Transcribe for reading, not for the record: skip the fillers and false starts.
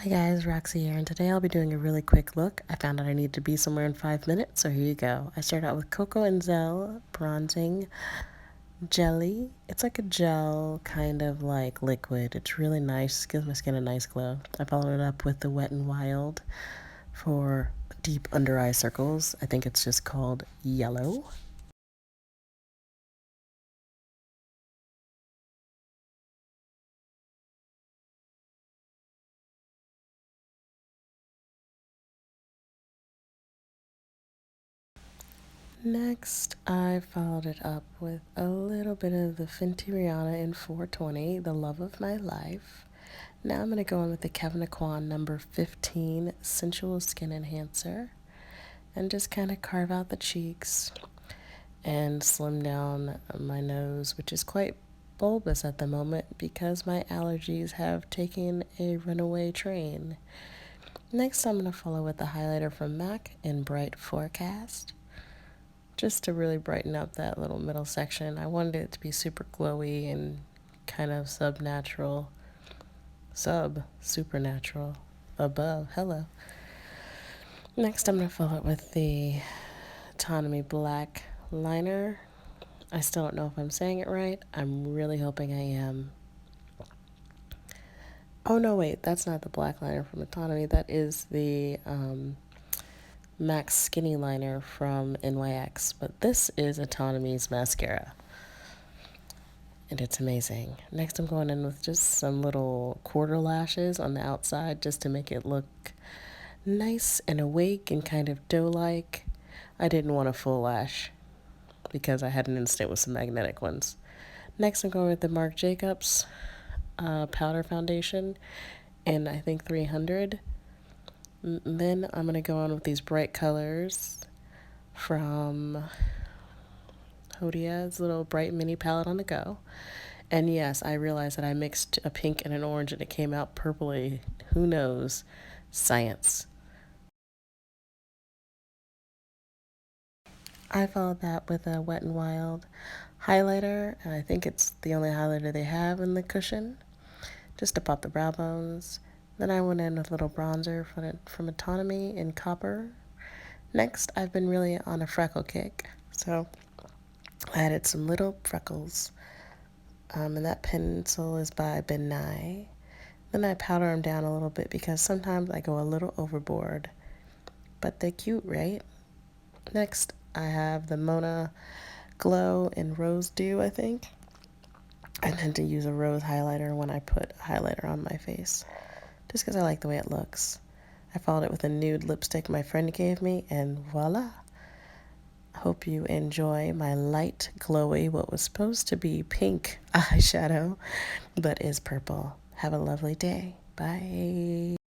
Hi guys, Roxy here, and today I'll be doing a really quick look. I found out I need to be somewhere in 5 minutes, so here you go. I start out with Coco and Zell Bronzing Jelly. It's like a gel, kind of like liquid. It's really nice, gives my skin a nice glow. I followed it up with the Wet n Wild for deep under eye circles. I think it's just called Yellow. Next, I followed it up with a little bit of the Fenty Rihanna in 420, the love of my life. Now I'm going to go in with the Kevin Aquan number 15 Sensual Skin Enhancer and just kind of carve out the cheeks and slim down my nose, which is quite bulbous at the moment because my allergies have taken a runaway train. Next, I'm going to follow with the highlighter from MAC in Bright Forecast, just to really brighten up that little middle section. I wanted it to be super glowy and kind of supernatural, above, hello. Next, I'm going to follow it with the Autonomy Black Liner. I still don't know if I'm saying it right. I'm really hoping I am. Oh no, wait, that's not the black liner from Autonomy. That is the MAC Skinny Liner from NYX. But this is Autonomy's mascara, and it's amazing. Next, I'm going in with just some little quarter lashes on the outside just to make it look nice and awake and kind of dough-like. I didn't want a full lash because I had an instant with some magnetic ones. Next, I'm going with the Marc Jacobs powder foundation in, I think, 300. Then I'm going to go on with these bright colors from Hodia's little bright mini palette on the go. And yes, I realized that I mixed a pink and an orange and it came out purpley. Who knows? Science. I followed that with a Wet n Wild highlighter, and I think it's the only highlighter they have in the cushion, just to pop the brow bones. Then I went in with a little bronzer from Autonomy in Copper. Next, I've been really on a freckle kick, so I added some little freckles, and that pencil is by Ben Nye. Then I powder them down a little bit because sometimes I go a little overboard, but they're cute, right? Next, I have the Mona Glow in Rose Dew, I think. I tend to use a rose highlighter when I put highlighter on my face, just because I like the way it looks. I followed it with a nude lipstick my friend gave me, and voila. Hope you enjoy my light, glowy, what was supposed to be pink eyeshadow, but is purple. Have a lovely day. Bye.